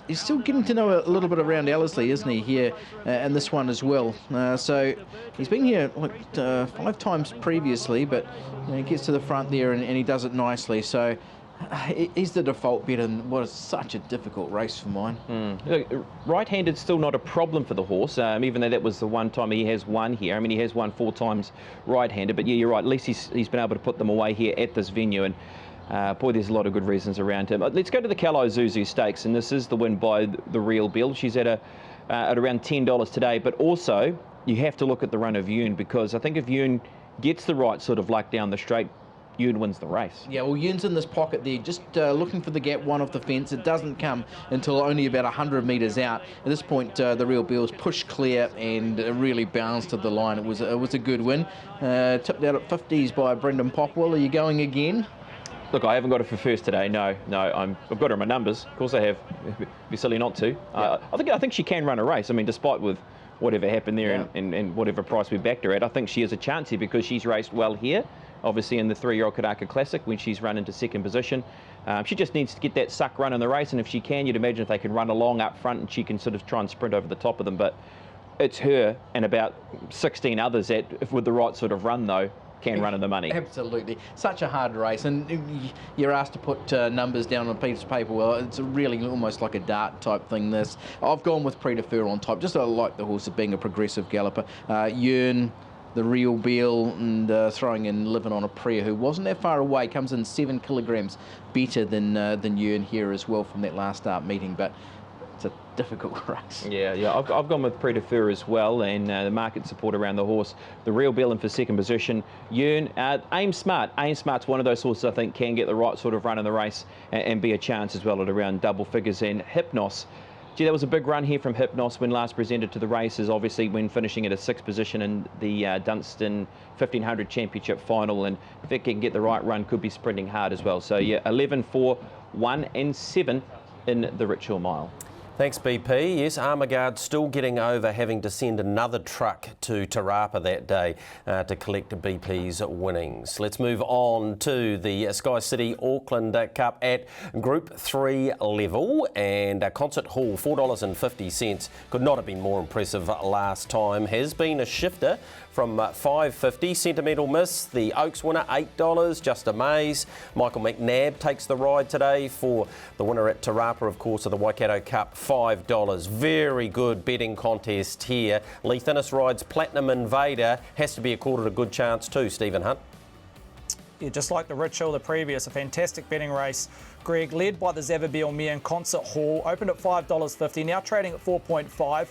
he's still getting to know a little bit around Ellerslie, isn't he, here in this one as well. So he's been here like 5 times previously, but he gets to the front there and he does it nicely. So he's the default bet in what is such a difficult race for mine. Look, right-handed still not a problem for the horse, even though that was the one time he has won here. I mean, he has won 4 times right-handed, but yeah, you're right. At least he's been able to put them away here at this venue, and boy, there's a lot of good reasons around him. Let's go to the Callow Zuzu Stakes, and this is the win by the Real Bill. She's at around $10 today, but also you have to look at the run of Yearn, because I think if Yearn gets the right sort of luck down the straight, Yearn wins the race. Yeah, well, Yearn's in this pocket there, just looking for the gap one off the fence. It doesn't come until only about 100 metres out. At this point, the Real Bill's pushed clear and really bounced to the line. It was a good win. Tipped out at 50s by Brendan Popplewell. Are you going again? Look, I haven't got it for first today. No, I've got her in my numbers. Of course I have. It'd be silly not to. Yeah. I think she can run a race. I mean, despite with whatever happened there, yeah, and whatever price we backed her at, I think she has a chance here because she's raced well here. Obviously in the 3-year-old Kadaka Classic when she's run into second position. She just needs to get that suck run in the race, and if she can, you'd imagine if they can run along up front and she can sort of try and sprint over the top of them. But it's her and about 16 others that, if with the right sort of run though, can run in the money. Absolutely. Such a hard race, and you're asked to put numbers down on a piece of paper. Well, it's really almost like a dart type thing, this. I've gone with Praise Defer on top. Just I like the horse of being a progressive galloper. Yearn, the Real Bill, and throwing in Living on a Prayer, who wasn't that far away, comes in 7 kilograms better than Yearn here as well from that last start meeting, but it's a difficult race. Yeah, I've gone with Praise Defer as well, and the market support around the horse. The Real Bill in for second position. Yearn, Aim Smart. Aim Smart's one of those horses I think can get the right sort of run in the race and be a chance as well at around double figures. And Hypnos. Gee, that was a big run here from Hypnos when last presented to the races, obviously when finishing at a 6th position in the Dunstan 1500 Championship final, and if it can get the right run, could be sprinting hard as well. So yeah, 11, 4, 1 and 7 in the Rich Hill Mile. Thanks, BP. Yes, Armagard still getting over having to send another truck to Te Rapa that day to collect BP's winnings. Let's move on to the Sky City Auckland Cup at Group 3 level, and Concert Hall, $4.50. Could not have been more impressive last time. Has been a shifter from $5.50. Sentimental Miss, the Oaks winner, $8. Just a Maze. Michael McNabb takes the ride today for the winner at Te Rapa, of course, of the Waikato Cup, $5. Very good betting contest here. Lee Thinnis rides Platinum Invader. Has to be accorded a good chance too, Stephen Hunt. Yeah, just like the Rich Hill, the previous, a fantastic betting race. Greg, led by the Zavabeel mare in Concert Hall, opened at $5.50, now trading at 4.5.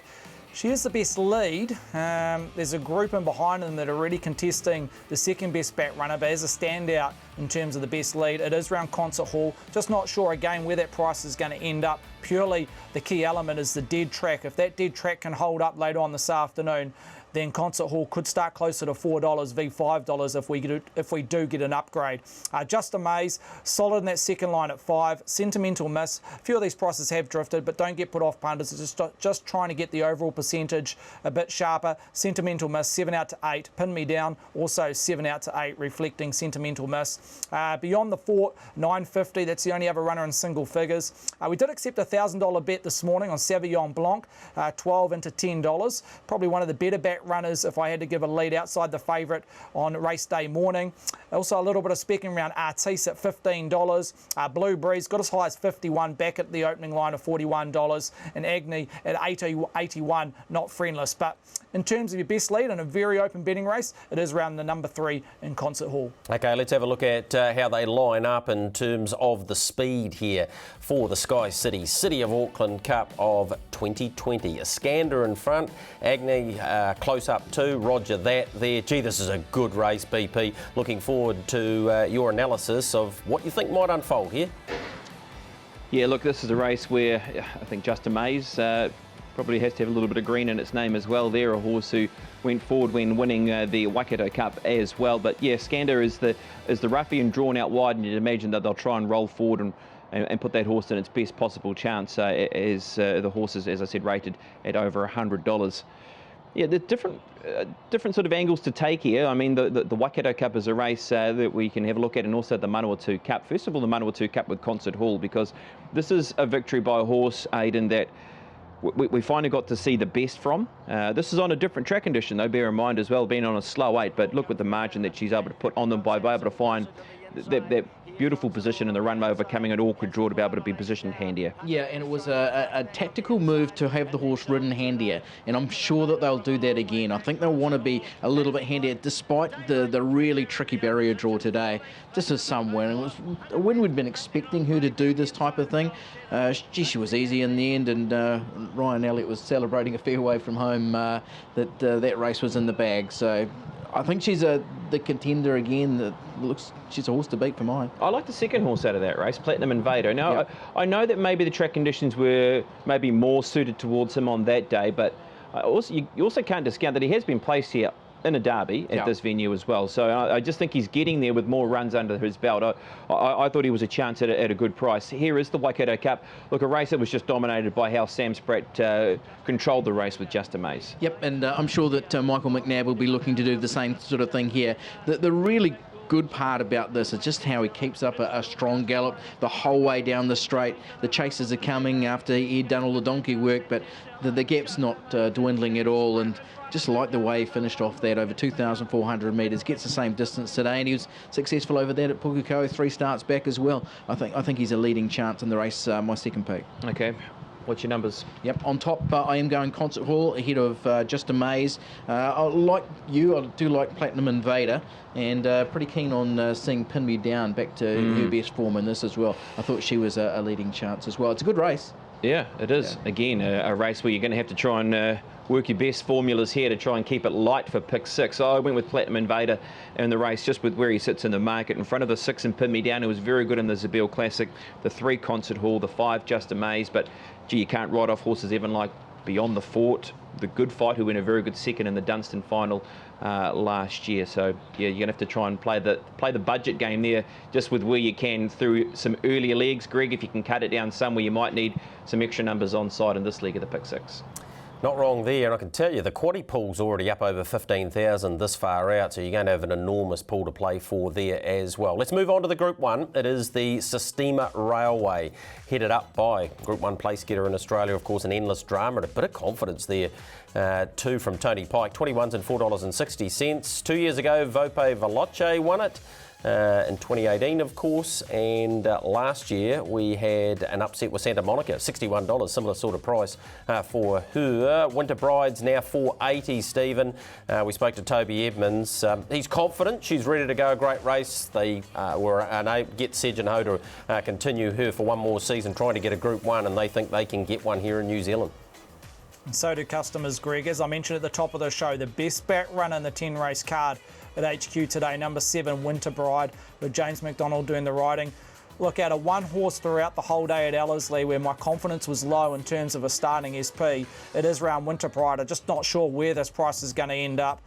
She is the best lead. There's a group in behind them that are really contesting the second best back runner, but as a standout in terms of the best lead, it is around Concert Hall. Just not sure again where that price is going to end up. Purely the key element is the dead track. If that dead track can hold up later on this afternoon, then Concert Hall could start closer to $4 v $5 if we do get an upgrade. Just Amaze, solid in that second line at 5. Sentimental Miss. A few of these prices have drifted, but don't get put off, punters. It's just trying to get the overall percentage a bit sharper. Sentimental Miss, 7 out to 8. Pin Me Down, also 7 out to 8, reflecting Sentimental Miss. Beyond the Fort, $9.50. That's the only other runner in single figures. We did accept a $1,000 bet this morning on Sauvignon Blanc, 12 into $10. Probably one of the better back runners if I had to give a lead outside the favourite on race day morning. Also a little bit of specking around Artis at $15. Blue Breeze got as high as 51, back at the opening line of $41, and Agni at 81, not friendless. But in terms of your best lead in a very open betting race, it is around the number 3 in Concert Hall. Okay, let's have a look at how they line up in terms of the speed here for the Sky City of Auckland Cup of 2020. Iskander in front, Agni close up too, roger that there. Gee, this is a good race, BP. Looking forward to your analysis of what you think might unfold here. Yeah, look, this is a race where I think Just Amaze probably has to have a little bit of green in its name as well. They're a horse who went forward when winning the Waikato Cup as well. But yeah, Skander is the ruffian drawn out wide, and you'd imagine that they'll try and roll forward and put that horse in its best possible chance as the horse is, as I said, rated at over $100. Yeah, the different sort of angles to take here. I mean, the Waikato Cup is a race that we can have a look at, and also the Manawatu Cup. First of all, the Manawatu Cup with Concert Hall, because this is a victory by a horse, Aidan, that we finally got to see the best from. This is on a different track condition, though, bear in mind as well, being on a slow 8, but look at the margin that she's able to put on them by able to find that beautiful position in the runway, overcoming an awkward draw to be able to be positioned handier. Yeah, and it was a tactical move to have the horse ridden handier, and I'm sure that they'll do that again. I think they'll want to be a little bit handier, despite the really tricky barrier draw today. This is some win. It was a win we'd been expecting her to do this type of thing. She was easy in the end, and Ryan Elliott was celebrating a fair way from home that race was in the bag. So I think she's the contender again. She's a horse to beat for mine. I like the second horse out of that race, Platinum Invader. Now, yep. I know that maybe the track conditions were maybe more suited towards him on that day, but you also can't discount that he has been placed here in a derby at this venue as well. So I just think he's getting there with more runs under his belt. I thought he was a chance at a good price. Here is the Waikato Cup. Look, a race that was just dominated by how Sam Spratt controlled the race with Just Amaze. Yep, and I'm sure that Michael McNabb will be looking to do the same sort of thing here. The really good part about this is just how he keeps up a strong gallop the whole way down the straight. The chasers are coming after he'd done all the donkey work, but the gap's not dwindling at all, and just like the way he finished off that over 2,400 metres, gets the same distance today, and he was successful over that at Pukekohe 3 starts back as well. I think he's a leading chance in the race, my second pick. Okay. What's your numbers? Yep, on top I am going Concert Hall ahead of Just Amaze. Like you, I do like Platinum Invader, and pretty keen on seeing Pin Me Down back to her best form in this as well. I thought she was a leading chance as well. It's a good race. Yeah, it is. Yeah. Again, a race where you're going to have to try and work your best formulas here to try and keep it light for pick 6. So I went with Platinum Invader in the race, just with where he sits in the market, in front of the 6 and Pin Me Down, who was very good in the Zabeel Classic, the 3 Concert Hall, the 5 Just Amaze. But gee, you can't ride off horses even like Beyond the Fort, the Good Fight, who went a very good second in the Dunstan final last year. So yeah, you're gonna have to try and play the budget game there, just with where you can through some earlier legs. Greg, if you can cut it down somewhere, you might need some extra numbers on side in this league of the pick 6. Not wrong there, and I can tell you the quaddie pool's already up over 15,000 this far out, so you're going to have an enormous pool to play for there as well. Let's move on to the Group 1. It is the Sistema Railway, headed up by Group 1 place getter in Australia, of course, an endless drama, and a bit of confidence there. 2 from Tony Pike, 21s and $4.60. 2 years ago, Vope Veloce won it. in 2018, of course, and last year we had an upset with Santa Monica, $61, similar sort of price for her. Winter Bride's now $4.80, Stephen. We spoke to Toby Edmonds. He's confident, she's ready to go, a great race. They were unable to get Sedge and Ho to continue her for one more season, trying to get a Group 1, and they think they can get one here in New Zealand. And so do customers, Greg. As I mentioned at the top of the show, the best back runner in the 10-race card at HQ today, number 7, Winter Bride, with James McDonald doing the riding. Look, out of one horse throughout the whole day at Ellerslie, where my confidence was low in terms of a starting SP, it is around Winter Bride. I'm just not sure where this price is going to end up.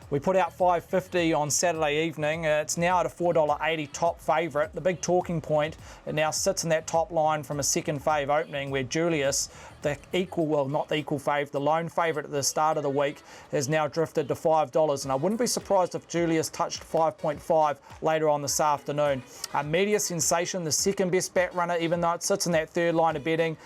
We put out $5.50 on Saturday evening. It's now at a $4.80 top favourite. The big talking point, it now sits in that top line from a second fave opening, where Julius, the equal, well, not the equal fave, the lone favourite at the start of the week, has now drifted to $5. And I wouldn't be surprised if Julius touched 5.5 later on this afternoon. Media Sensation, the second best bat runner, even though it sits in that third line of betting.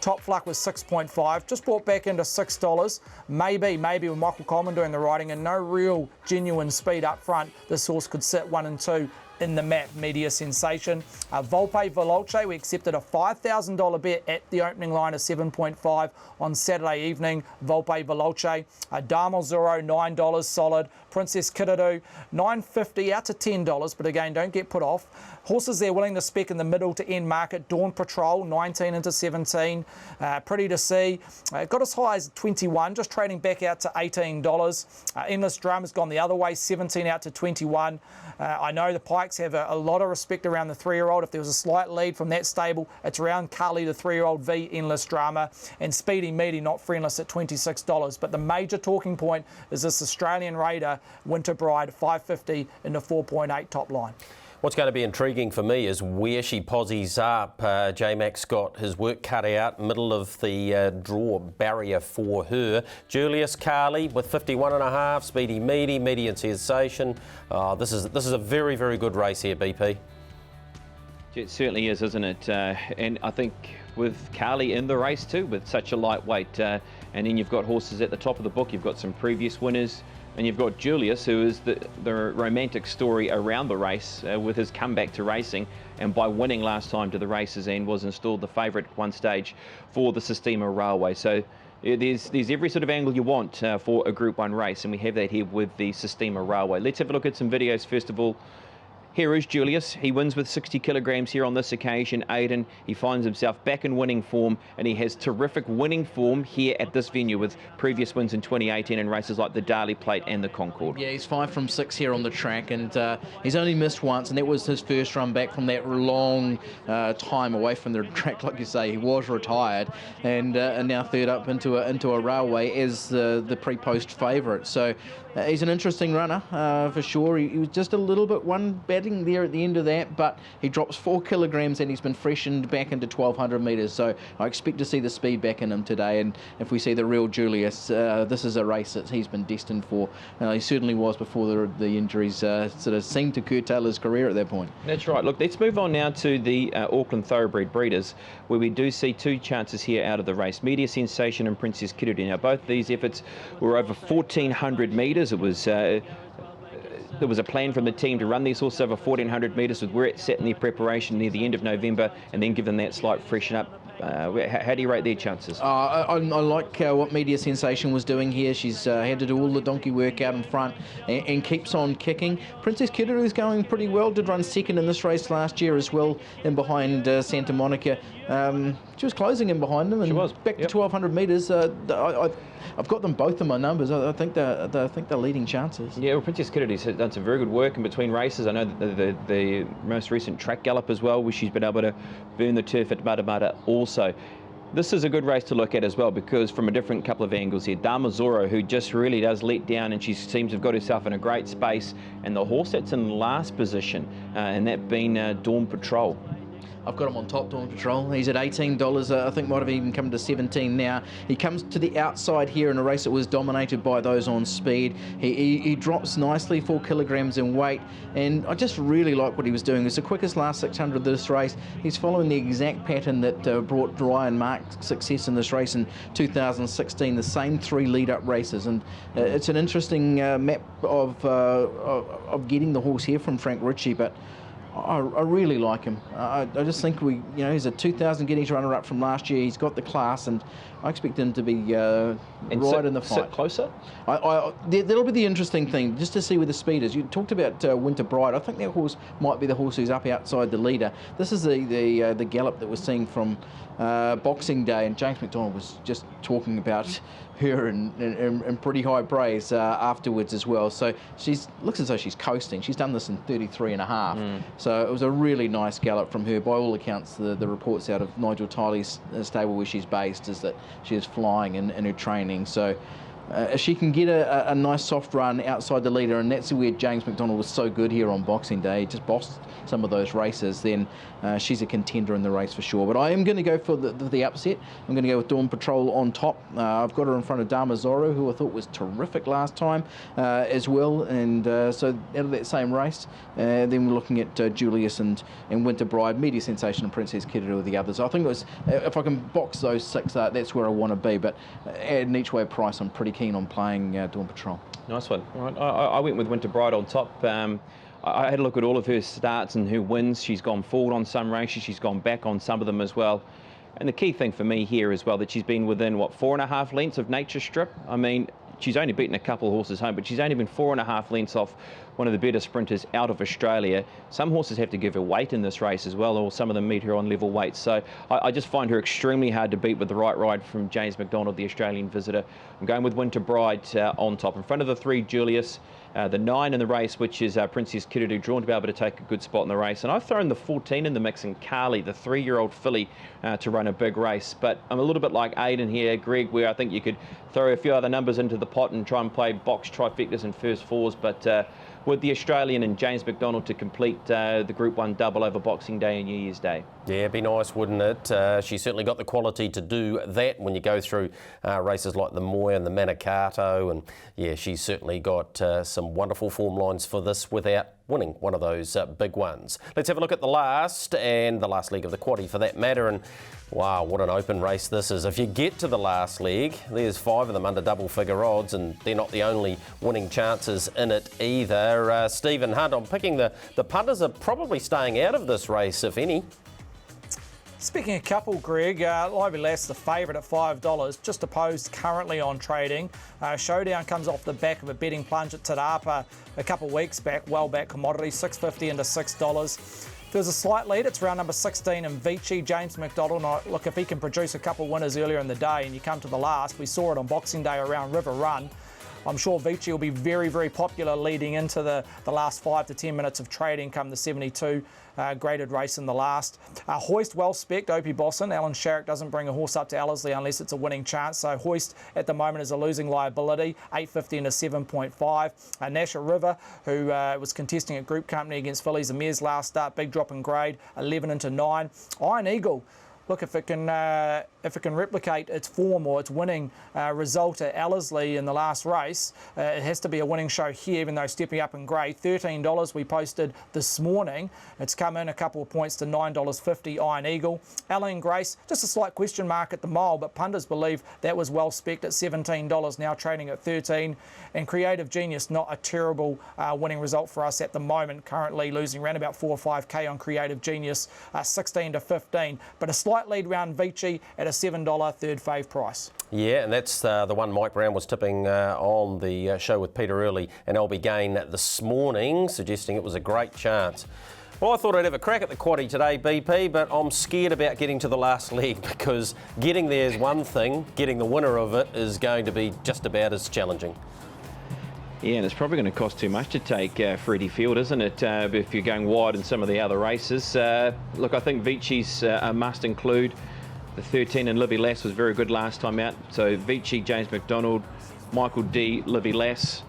Top Fluck was 6.5, just brought back into $6. Maybe with Michael Coleman doing the riding and no real genuine speed up front, this horse could sit 1 and 2 in the map. Media Sensation. Volpe Veloce, we accepted a $5,000 bet at the opening line of 7.5 on Saturday evening. Volpe Veloce. Damo Zero, $9 solid. Princess Kidadu, $9.50 out to $10, but again, don't get put off. Horses they're willing to spec in the middle to end market. Dawn Patrol, 19 into 17. Pretty to see. Got as high as 21, just trading back out to $18. Endless Drama's gone the other way, 17 out to 21. I know the Pikes have a lot of respect around the 3-year-old. If there was a slight lead from that stable, it's around Carly, the 3-year-old v Endless Drama, and Speedy Meaty, not friendless, at $26. But the major talking point is this Australian Raider, Winter Bride, $5.50 in the 4.8 top line. What's going to be intriguing for me is where she posies up. J-Mac's got his work cut out, middle of the draw barrier for her. Julius, Carly with 51.5, Speedy Meaty, Median Sensation. This is a very, very good race here, BP. It certainly is, isn't it? And I think with Carly in the race too, with such a lightweight, and then you've got horses at the top of the book, you've got some previous winners, and you've got Julius, who is the romantic story around the race with his comeback to racing, and by winning last time to the races end was installed the favourite at one stage for the Sistema Railway. So there's every sort of angle you want for a Group 1 race, and we have that here with the Sistema Railway. Let's have a look at some videos first of all. Here is Julius. He wins with 60 kilograms here on this occasion. Aidan, he finds himself back in winning form, and he has terrific winning form here at this venue with previous wins in 2018 in races like the Darley Plate and the Concord. Yeah, he's 5 from 6 here on the track, and he's only missed once, and that was his first run back from that long time away from the track. Like you say, he was retired, and now third up into a railway as the pre-post favourite. So he's an interesting runner for sure. He was just a little bit one batting there at the end of that, but he drops 4 kilograms and he's been freshened back into 1,200 metres. So I expect to see the speed back in him today, and if we see the real Julius, this is a race that he's been destined for. He certainly was before the injuries sort of seemed to curtail his career at that point. That's right. Look, let's move on now to the Auckland Thoroughbred Breeders, where we do see 2 chances here out of the race. Media Sensation and Princess Kidudi. Now, both these efforts were over 1,400 metres. It was there was a plan from the team to run these horses over 1,400 metres with where it sat in their preparation near the end of November, and then give them that slight freshen up. How do you rate their chances? I like what Media Sensation was doing here. She's had to do all the donkey work out in front and keeps on kicking. Princess Kidadu is going pretty well. Did run second in this race last year as well, in behind Santa Monica. She was closing in behind them, and she was back to 1,200 metres. I've got them both in my numbers. I think they're leading chances. Yeah, well, Princess Kididu's done some very good work in between races. I know that the most recent track gallop as well, where she's been able to burn the turf at Matamata also. This is a good race to look at as well, because from a different couple of angles here, Dama Zoro, who just really does let down, and she seems to have got herself in a great space, and the horse that's in last position, and that being Dawn Patrol. I've got him on top, Dawn Patrol. He's at $18. I think might have even come to 17 now. He comes to the outside here in a race that was dominated by those on speed. He drops nicely, 4 kilograms in weight, and I just really like what he was doing. It's the quickest last 600 of this race. He's following the exact pattern that brought Ryan Mark success in this race in 2016, the same 3 lead-up races, and it's an interesting map of getting the horse here from Frank Ritchie, but I really like him. I just think he's a 2000 Guineas runner-up from last year. He's got the class, and I expect him to be right in the fight. Sit closer? That'll be the interesting thing, just to see where the speed is. You talked about Winter Bride. I think that horse might be the horse who's up outside the leader. This is the gallop that we're seeing from Boxing Day, and James McDonald was just talking about her in pretty high praise afterwards as well. So looks as though she's coasting. She's done this in 33 and a half. So it was a really nice gallop from her. By all accounts, the reports out of Nigel Tiley's stable where she's based is that she is flying in her training. So if she can get a nice soft run outside the leader, and that's where James McDonald was so good here on Boxing Day, he just bossed some of those races, then she's a contender in the race for sure. But I am going to go for the upset. I'm going to go with Dawn Patrol on top. I've got her in front of Dama Zorro, who I thought was terrific last time as well. And so out of that same race, then we're looking at Julius and Winter Bride, Media Sensation and Princess Kiddo with the others. I think it was, if I can box those 6, that's where I want to be. But at an each way price, I'm pretty keen on playing Dawn Patrol. Nice one. All right. I went with Winter Bride on top. I had a look at all of her starts and her wins. She's gone forward on some races. She's gone back on some of them as well. And the key thing for me here as well, that she's been within, 4.5 lengths of Nature Strip. I mean, she's only beaten a couple of horses home, but she's only been 4.5 lengths off one of the better sprinters out of Australia. Some horses have to give her weight in this race as well, or some of them meet her on level weight. So I just find her extremely hard to beat with the right ride from James McDonald, the Australian visitor. I'm going with Winter Bride on top. In front of the 3, Julius. The 9 in the race, which is Princess Kiddo, drawn to be able to take a good spot in the race. And I've thrown the 14 in the mix in Carly, the 3-year-old filly, to run a big race. But I'm a little bit like Aidan here, Greg, where I think you could throw a few other numbers into the pot and try and play box trifectas and first fours. But with the Australian and James McDonald to complete the Group 1 double over Boxing Day and New Year's Day. Yeah, it'd be nice, wouldn't it? She's certainly got the quality to do that when you go through races like the Moy and the Manicato. And yeah, she's certainly got some wonderful form lines for this without winning one of those big ones. Let's have a look at the last leg of the quaddie for that matter. And wow, what an open race this is. If you get to the last leg, there's 5 of them under double figure odds, and they're not the only winning chances in it either. Stephen Hunt, I'm picking the punters are probably staying out of this race, if any. Speaking of couple, Greg, Lively Lass, the favourite at $5, just opposed currently on trading. Showdown comes off the back of a betting plunge at Te Rapa a couple of weeks back, well back commodity, $6.50 into $6. There's a slight lead. It's round number 16 in Vici. James McDonald, look, if he can produce a couple of winners earlier in the day and you come to the last, we saw it on Boxing Day around River Run. I'm sure Vici will be very, very popular leading into the last 5 to 10 minutes of trading come the 72 graded race in the last. Hoist, well spec'd, Opie Bosson. Alan Sharrock doesn't bring a horse up to Ellerslie unless it's a winning chance. So Hoist at the moment is a losing liability, $8.50 into 7.5. Nasher River, who was contesting at Group Company against Fillies and Mares last start, big drop in grade, 11 into 9. Iron Eagle. Look, if it can replicate its form or its winning result at Ellerslie in the last race, it has to be a winning show here, even though stepping up in grade. $13 we posted this morning. It's come in a couple of points to $9.50 Iron Eagle. Allen Grace, just a slight question mark at the mile, but punters believe that was well spec'd at $17, now trading at $13. And Creative Genius, not a terrible winning result for us at the moment, currently losing around about 4 or 5k on Creative Genius, 16 to 15. But a slight lead round Vici at a $7 third fave price. Yeah, and that's the one Mike Brown was tipping on the show with Peter Early and LB Gain this morning, suggesting it was a great chance. Well, I thought I'd have a crack at the quaddie today, BP, but I'm scared about getting to the last leg because getting there is one thing, getting the winner of it is going to be just about as challenging. Yeah, and it's probably going to cost too much to take Freddie Field, isn't it, if you're going wide in some of the other races. Look, I think Vici's a must include. The 13 in Livy Lass was very good last time out. So Vici, James McDonald, Michael D, Livy Lass,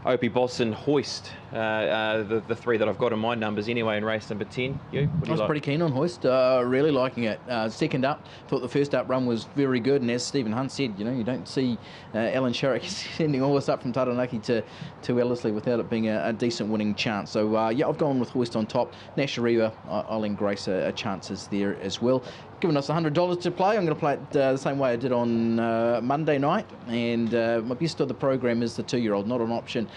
Opie Bosson, Hoist The three that I've got in my numbers anyway in race number 10. You? What do I was you like? pretty keen on Hoist, really liking it. Second up, thought the first up run was very good, and as Stephen Hunt said, you don't see Alan Sharrock sending all this up from Taranaki to Ellerslie without it being a decent winning chance. So yeah, I've gone with Hoist on top. Nashariva, I'll embrace a chances there as well. Given us $100 to play, I'm going to play it the same way I did on Monday night, and my best of the program is the 2-year-old, not an option.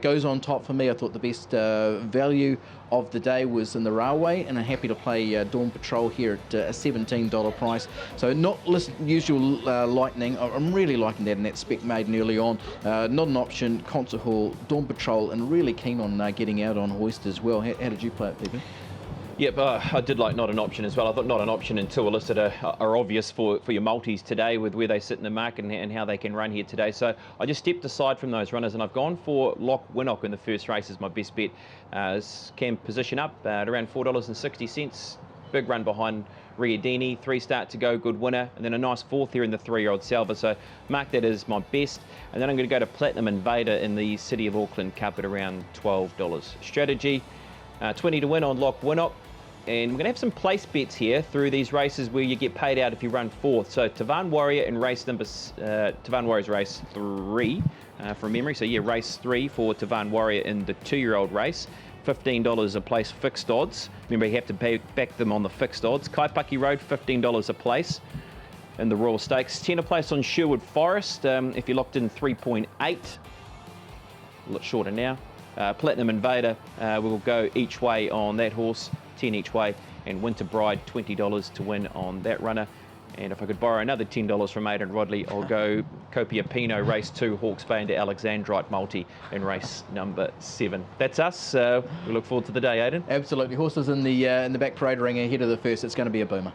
Goes on top for me. I thought the best value of the day was in the railway, and I'm happy to play Dawn Patrol here at a $17 price. So not usual Lightning. I'm really liking that, and that spec maiden early on. Not an option, Concert Hall, Dawn Patrol, and really keen on getting out on Hoist as well. How did you play it, Peter? Yep, I did like not an option as well. I thought not an option and two are listed are obvious for your multis today with where they sit in the market and how they can run here today. So I just stepped aside from those runners and I've gone for Lock Winnock in the first race as my best bet. Can position up at around $4.60. Big run behind Riadini, 3 start to go, good winner, and then a nice fourth here in the 3-year-old Salva. So mark that as my best. And then I'm going to go to Platinum Invader in the City of Auckland Cup at around $12. Strategy, 20 to win on Lock Winnock. And we're going to have some place bets here through these races where you get paid out if you run fourth. So Tavan Warrior in race number, Tavan Warrior's race 3 from memory. So yeah, race 3 for Tavan Warrior in the 2-year-old race. $15 a place fixed odds. Remember, you have to back them on the fixed odds. Kaipaki Road, $15 a place in the Royal Stakes. 10 a place on Sherwood Forest. If you locked in 3.8, a lot shorter now. Platinum Invader will go each way on that horse. 10 each way, and Winter Bride $20 to win on that runner. And if I could borrow another $10 from Aidan Rodley, I'll go Copia Pino race 2 Hawke's Bay into Alexandrite multi in race number 7. That's us. We look forward to the day, Aidan. Absolutely, horses in the back parade ring ahead of the first. It's going to be a boomer.